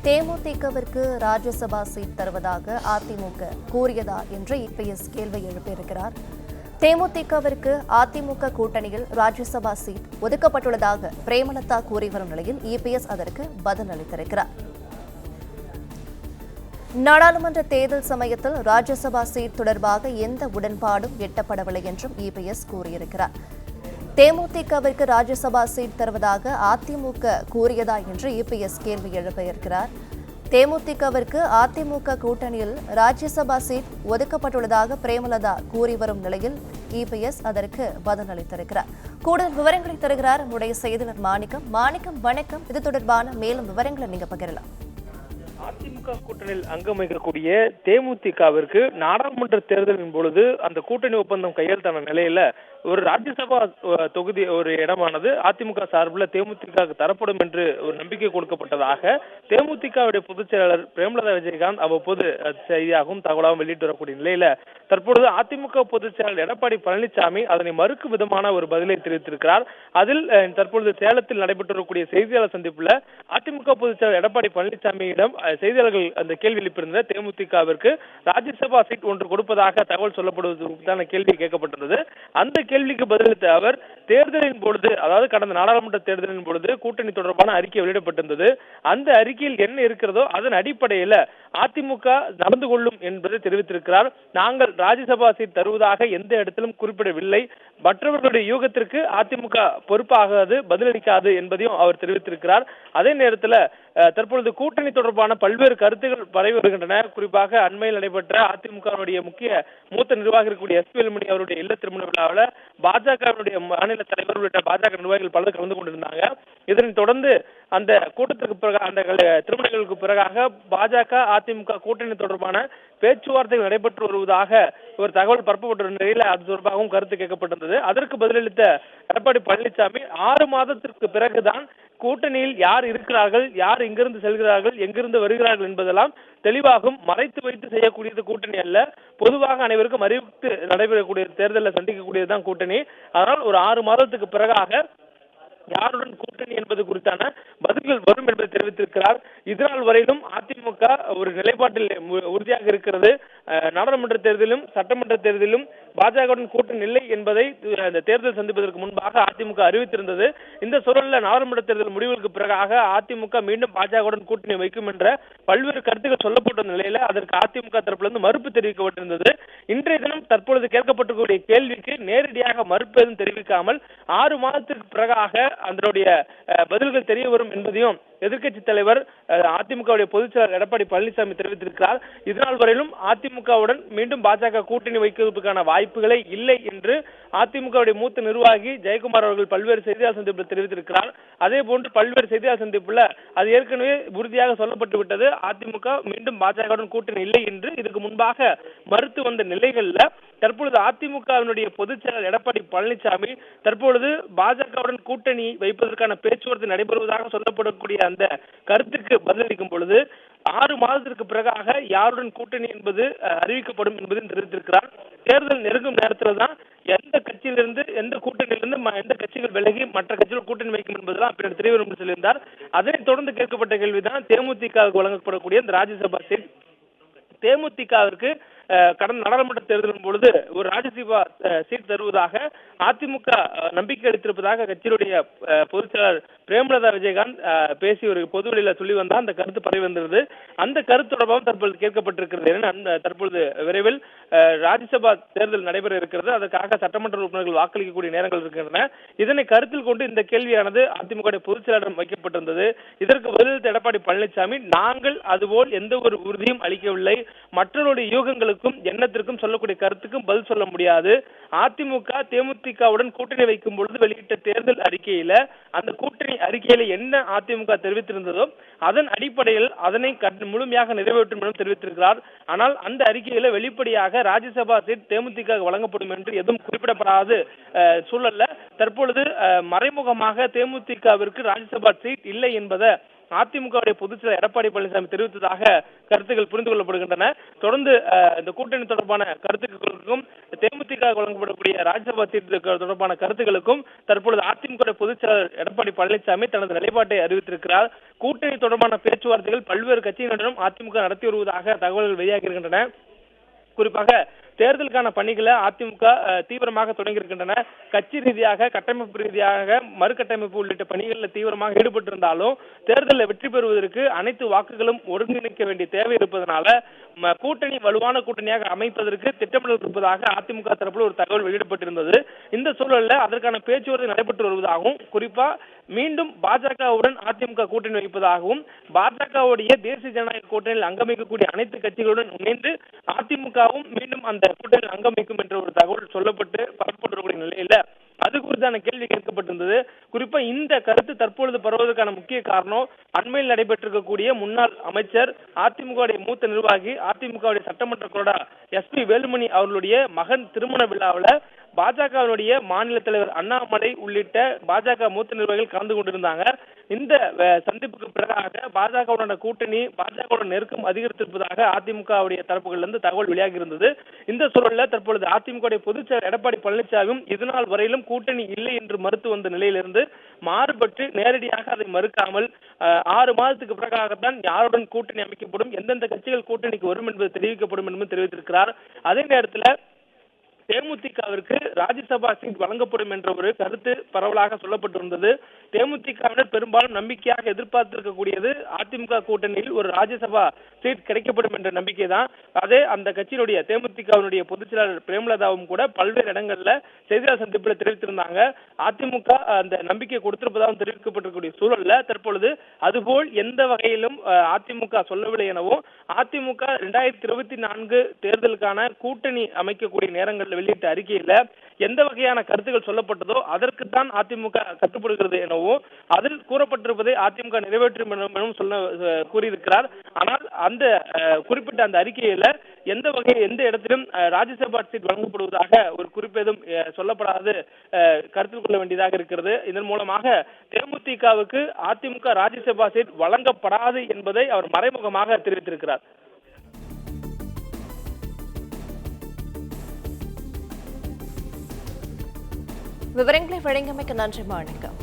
தேமுதிகவிற்கு Rajya Sabha seat தருவதாக அதிமுக கூறியதா என்று EPS கேள்வி எழுப்பியிருக்கிறார். தேமுதிகவிற்கு அதிமுக கூட்டணியில் ராஜ்யசபா சீட் ஒதுக்கப்பட்டுள்ளதாக பிரேமலதா கூறி வரும் நிலையில் இபிஎஸ் அதற்கு பதில் அளித்திருக்கிறார். நாடாளுமன்ற தேர்தல் சமயத்தில் ராஜ்யசபா சீட் தொடர்பாக எந்த உடன்பாடும் எட்டப்படவில்லை என்றும் இபிஎஸ் கூறியிருக்கிறார். தேமுதிகவிற்கு ராஜ்யசபா சீட் தருவதாக அதிமுக கூறியதா என்று இபிஎஸ் கேள்வி எழுப்பியிருக்கிறார். தேமுதிகவிற்கு அதிமுக கூட்டணியில் ராஜ்யசபா சீட் ஒதுக்கப்பட்டுள்ளதாக பிரேமலதா கூறி வரும் நிலையில் இபிஎஸ் அதற்கு பதில் அளித்திருக்கிறார். கூடுதல் விவரங்களை தருகிறார் நம்முடைய செய்தியாளர் மாணிக்கம். வணக்கம். இது தொடர்பான மேலும் விவரங்களை நீங்க பகிரலாம். அதிமுக கூட்டணியில் அங்கம் வகிக்கக்கூடிய தேமுதிகவிற்கு நாடாளுமன்ற தேர்தலின் பொழுது அந்த கூட்டணி ஒப்பந்தம் கையெழுத்தான நிலையில ஒரு ராஜ்யசபா தொகுதி ஒரு இடமானது அதிமுக சார்பில் தேமுதிக தரப்படும் என்று ஒரு நம்பிக்கை கொடுக்கப்பட்டதாக தேமுதிகவுடைய பொதுச் செயலாளர் பிரேமலதா விஜயகாந்த் அவ்வப்போது செய்தியாகவும் தகவலாகவும் வெளியிட்டு வரக்கூடிய நிலையில தற்பொழுது அதிமுக பொதுச் செயலாளர் எடப்பாடி பழனிசாமி அதனை மறுக்கும் விதமான ஒரு பதிலை தெரிவித்திருக்கிறார். அதில் தற்பொழுது சேலத்தில் நடைபெற்று வரக்கூடிய செய்தியாளர் சந்திப்புல அதிமுக பொதுச் செயலாளர் எடப்பாடி பழனிசாமியிடம் செய்தியாளர்கள் அந்த கேள்வி எழுப்பியிருந்த தேமுதிகவிற்கு ராஜ்யசபா சீட் ஒன்று கொடுப்பதாக தகவல் சொல்லப்படுவதற்கான கேள்வி கேட்கப்பட்டிருந்தது. அந்த கேள்விக்கு பதிலளித்த அவர் தேர்தலின் பொழுது, அதாவது கடந்த நாடாளுமன்ற தேர்தலின் பொழுது கூட்டணி தொடர்பான அறிக்கை வெளியிடப்பட்டிருந்தது. அந்த அறிக்கையில் என்ன இருக்கிறதோ அதன் அடிப்படையில் அதிமுக நடந்து கொள்ளும் என்பதை தெரிவித்திருக்கிறார். நாங்கள் ராஜ்யசபா சீட் தருவதாக எந்த இடத்திலும் குறிப்பிடவில்லை. மற்றவர்களுடைய யூகத்திற்கு அதிமுக பொறுப்பாகாது, பதிலளிக்காது என்பதையும் அவர் தெரிவித்திருக்கிறார். அதே நேரத்தில் தற்பொழுது கூட்டணி தொடர்பான பல்வேறு கருத்துக்கள் பரவி வருகின்றன. குறிப்பாக அண்மையில் நடைபெற்ற அதிமுகவுடைய முக்கிய மூத்த நிர்வாகி இருக்கக்கூடிய எஸ். வேலுமணி அவருடைய இல்ல திருமண விழாவில் பாஜகவினுடைய மாநில தலைவர் உள்ளிட்ட பாஜக நிர்வாகிகள் பலர் கலந்து கொண்டிருந்தாங்க. இதனைத் தொடர்ந்து அந்த கூட்டத்திற்கு பிறகு அந்த திருமணங்களுக்கு பிறகாக பாஜக அதிமுக கூட்டணி தொடர்பான பேச்சுவார்த்தைகள் நடைபெற்று வருவதாக ஒரு தகவல் பரப்பப்பட்ட நிலையில் அது தொடர்பாகவும் கருத்து கேட்கப்பட்டிருந்தது. அதற்கு பதிலளித்த எடப்பாடி பழனிசாமி 6 மாதத்திற்கு பிறகுதான் கூட்டணியில் யார் இருக்கிறார்கள், யார் எங்கிருந்து செல்கிறார்கள், எங்கிருந்து வருகிறார்கள் என்பதெல்லாம் தெளிவாகும். மறைத்து வைத்து செய்யக்கூடியது கூட்டணி அல்ல, பொதுவாக அனைவருக்கும் அறிவித்து நடைபெறக்கூடிய தேர்தலில் சந்திக்கக்கூடியதுதான் கூட்டணி. அதனால் ஒரு 6 மாதத்துக்கு பிறகாக யாருடன் கூட்டணி என்பது குறித்தான பதில்கள் வரும் என்பதை தெரிவித்திருக்கிறார். இதனால் வரையிலும் அதிமுக ஒரு நிலைப்பாட்டில் உறுதியாக இருக்கிறது. நாடாளுமன்ற தேர்தலிலும் சட்டமன்ற தேர்தலிலும் பாஜகவுடன் கூட்டணி இல்லை என்பதை இந்த தேர்தல் சந்திப்பதற்கு முன்பாக அதிமுக அறிவித்திருந்தது. இந்த சூழலில் நாடாளுமன்ற தேர்தல் முடிவுகளுக்கு பிறகாக அதிமுக மீண்டும் பாஜகவுடன் கூட்டணி வைக்கும் என்ற பல்வேறு கருத்துக்கள் சொல்லப்பட்ட நிலையில அதற்கு அதிமுக தரப்பிலிருந்து மறுப்பு தெரிவிக்கப்பட்டிருந்தது. இன்றைய தினம் தற்பொழுது கேட்கப்பட்டிருக்கக்கூடிய கேள்விக்கு நேரடியாக மறுப்பு எதுவும் தெரிவிக்காமல் 6 மாதத்திற்கு பிறகாக அதனுடைய பதில்கள் தெரிய வரும் என்பதையும் எதிர்க்கட்சி தலைவர் அதிமுகவுடைய பொதுச் செயலாளர் எடப்பாடி பழனிசாமி தெரிவித்திருக்கிறார். இதனால் வரையிலும் அதிமுகவுடன் மீண்டும் பாஜக கூட்டணி வைப்பதற்கான வாய்ப்புகளே இல்லை என்று அதிமுகவுடைய மூத்த நிர்வாகி ஜெயக்குமார் அவர்கள் பல்வேறு செய்தியாளர் சந்திப்பில் தெரிவித்திருக்கிறார். அதே போன்று பல்வேறு செய்தியாளர் சந்திப்புல அது ஏற்கனவே உறுதியாக சொல்லப்பட்டு விட்டது. அதிமுக மீண்டும் பாஜகவுடன் கூட்டணி இல்லை என்று இதுக்கு முன்பாக மறுத்து வந்த நிலைகள்ல தற்பொழுது அதிமுகவினுடைய பொதுச் செயலாளர் எடப்பாடி பழனிசாமி தற்பொழுது பாஜகவுடன் கூட்டணி வைப்பதற்கான பேச்சுவார்த்தை நடைபெறுவதாக சொல்லப்படக்கூடிய அந்த கருத்துக்கு பதிலளிக்கும் பொழுது 6 மாதத்திற்கு பிறகாக யாருடன் கூட்டணி என்பது அறிவிக்கப்படும் என்பதையும் தெரிவித்திருக்கிறார். தேர்தல் நெருங்கும் நேரத்தில் தான் எந்த கட்சியிலிருந்து எந்த கூட்டணியிலிருந்து எந்த கட்சிகள் விலகி மற்ற கட்சிகள் கூட்டணி வைக்கும் என்பதெல்லாம் அப்படி தெரியவரும் என்று சொல்லியிருந்தார். அதனைத் தொடர்ந்து கேட்கப்பட்ட கேள்விதான் தேமுதிகவுக்கு வழங்கப்படக்கூடிய இந்த ராஜ்யசபா சீட். தேமுதிகவிற்கு கடந்த நாடாளுமன்ற தேர்தலின் பொழுது ஒரு ராஜ்யசபா சீட் தருவதாக அதிமுக நம்பிக்கை அளித்திருப்பதாக கட்சியுடைய பொதுச் செயலாளர் பிரேமலதா விஜயகாந்த் பேசி ஒரு பொதுவெளியில சொல்லி வந்தால் அந்த கருத்து பரவி வந்திருந்தது. அந்த கருத்து தொடர்பாக தற்பொழுது கேட்கப்பட்டிருக்கிறது. தற்பொழுது விரைவில் ராஜ்யசபா தேர்தல் நடைபெற இருக்கிறது. அதற்காக சட்டமன்ற உறுப்பினர்கள் வாக்களிக்கக்கூடிய நேரங்கள் இருக்கின்றன. இதனை கருத்தில் கொண்டு இந்த கேள்வியானது அதிமுக பொதுச் செயலாளரிடம் வைக்கப்பட்டிருந்தது. இதற்கு பதிலளித்த எடப்பாடி பழனிசாமி, நாங்கள் அதுபோல் எந்த ஒரு உறுதியும் அளிக்கவில்லை, மற்றவருடைய யூகங்களுக்கும் எண்ணத்திற்கும் சொல்லக்கூடிய கருத்துக்கும் பதில் சொல்ல முடியாது. அதிமுக தேமுதிகவுடன் கூட்டணி வைக்கும் பொழுது வெளியிட்ட தேர்தல் அறிக்கையில அந்த கூட்டணி அறிக்கையில என்ன அதிமுக தெரிவித்திருந்ததோ அதன் அடிப்படையில் அதனை முழுமையாக நிறைவேற்றும் என தெரிவித்திருக்கிறார். ஆனால் அந்த அறிக்கையில வெளிப்படையாக ராஜ்யசபா சீட் தேமுதிக வழங்கப்படும் என்று எதுவும் குறிப்பிடப்படாத சூழல்ல தற்பொழுது மறைமுகமாக தேமுதிகவிற்கு ராஜ்யசபா சீட் இல்லை என்பதை அதிமுகவுடைய பொதுச் செயலர் எடப்பாடி பழனிசாமி தெரிவித்ததாக கருத்துக்கள் புரிந்து கொள்ளப்படுகின்றன. தொடர்ந்து இந்த கூட்டணி தொடர்பான கருத்துக்களுக்கும் தேமுதிக வழங்கப்படக்கூடிய ராஜ்யசபா சீட் தொடர்பான கருத்துக்களுக்கும் தற்பொழுது அதிமுக பொதுச் செயலர் எடப்பாடி பழனிசாமி தனது நிலைப்பாட்டை அறிவித்திருக்கிறார். கூட்டணி தொடர்பான பேச்சுவார்த்தைகள் பல்வேறு கட்சியினரிடம் அதிமுக நடத்தி வருவதாக தகவல்கள் வெளியாகி இருக்கின்றன. குறிப்பாக தேர்தலுக்கான பணிகளை அதிமுக தீவிரமாக தொடங்கியிருக்கின்றன. கட்சி ரீதியாக, கட்டமைப்பு ரீதியாக, மறுகட்டமைப்பு உள்ளிட்ட பணிகளில் தீவிரமாக ஈடுபட்டிருந்தாலும் தேர்தலில் வெற்றி பெறுவதற்கு அனைத்து வாக்குகளும் ஒருங்கிணைக்க வேண்டிய தேவை இருப்பதனால கூட்டணி வலுவான கூட்டணியாக அமைப்பதற்கு திட்டமிடல் இருப்பதாக அதிமுக தரப்பில் ஒரு தகவல் வெளியிடப்பட்டிருந்தது. இந்த சூழலில் அதற்கான பேச்சுவார்த்தை நடைபெற்று வருவதாகவும், குறிப்பா மீண்டும் பாஜகவுடன் அதிமுக கூட்டணி வைப்பதாகவும், பாஜகவுடைய தேசிய ஜனநாயக கூட்டணியில் அங்கமைக்கக்கூடிய அனைத்து கட்சிகளுடன் இணைந்து அதிமுகவும் மீண்டும் அந்த கூட்டணியில் அங்கமைக்கும் என்ற ஒரு தகவல் சொல்லப்பட்டு பரப்பப்படக்கூடிய நிலையில அது குறித்தான கேள்வி கேட்கப்பட்டிருந்தது. குறிப்பா இந்த கருத்து தற்பொழுது பரவுவதற்கான முக்கிய காரணம் அண்மையில் நடைபெற்றிருக்கக்கூடிய முன்னாள் அமைச்சர், அதிமுக மூத்த நிர்வாகி, அதிமுக சட்டமன்ற கொறடா SP வேலுமணி அவர்களுடைய மகன் திருமண விழாவில் பாஜகவினுடைய மாநில தலைவர் அண்ணாமலை உள்ளிட்ட பாஜக மூத்த நிர்வாகிகள் கலந்து கொண்டிருந்தாங்க. இந்த சந்திப்புக்கு பிறகாக பாஜகவுடன் கூட்டணி, பாஜகவுடன் நெருக்கம் அதிகரித்திருப்பதாக அதிமுகவுடைய தரப்புகளிலிருந்து தகவல் வெளியாகி இருந்தது. இந்த சூழலில் தற்பொழுது அதிமுக பொதுச் செயலர் எடப்பாடி பழனிசாமியும் இதுநாள் வரையிலும் கூட்டணி இல்லை என்று மறுத்து வந்த நிலையிலிருந்து மாறுபட்டு நேரடியாக அதை மறுக்காமல் 6 மாதத்துக்கு பிறகாகத்தான் யாருடன் கூட்டணி அமைக்கப்படும், எந்தெந்த கட்சிகள் கூட்டணிக்கு வரும் என்பது தெரிவிக்கப்படும் என்று தெரிவித்திருக்கிறார். அதே நேரத்தில் தேமுதிகவிற்கு ராஜ்யசபா சீட் வழங்கப்படும் என்ற ஒரு கருத்து பரவலாக சொல்லப்பட்டிருந்தது. தேமுதிகவினர் பெரும்பாலும் நம்பிக்கையாக எதிர்பார்த்திருக்கக்கூடியது அதிமுக கூட்டணியில் ஒரு ராஜ்யசபா சீட் கிடைக்கப்படும் என்ற நம்பிக்கை தான். அதே அந்த கட்சியினுடைய தேமுதிகவினுடைய பொதுச் செயலாளர் பிரேமலதாவும் கூட பல்வேறு இடங்கள்ல செய்தியாளர் சந்திப்பில் தெரிவித்திருந்தாங்க. அதிமுக அந்த நம்பிக்கை கொடுத்திருப்பதாகவும் தெரிவிக்கப்பட்டிருக்கக்கூடிய சூழல்ல தற்பொழுது அதுபோல் எந்த வகையிலும் அதிமுக சொல்லவில்லை எனவும், அதிமுக 2024 தேர்தலுக்கான கூட்டணி அமைக்கக்கூடிய நேரங்களில் வெளியிட்ட அறிக்கையில எந்த வகையான கருத்துக்கள் சொல்லப்பட்டதோ அதற்குத்தான் அதிமுக கட்டுப்படுகிறது எனவும், அதில் கூறப்பட்டிருப்பதை அதிமுக நிறைவேற்றும் எனவும் கூறியிருக்கிறார். ஆனால் அந்த குறிப்பிட்ட அந்த அறிக்கையில எந்த இடத்திலும் ராஜ்யசபா சீட் வழங்கப்படுவதாக ஒரு குறிப்பேதும் சொல்லப்படாது கருத்தில் கொள்ள வேண்டியதாக இருக்கிறது. இதன் மூலமாக தேமுதிகவுக்கு அதிமுக ராஜ்யசபா சீட் வழங்கப்படாது என்பதை அவர் மறைமுகமாக தெரிவித்திருக்கிறார். விவரங்களை வழங்கியமைக்கு நன்றி மாணிக்கம்.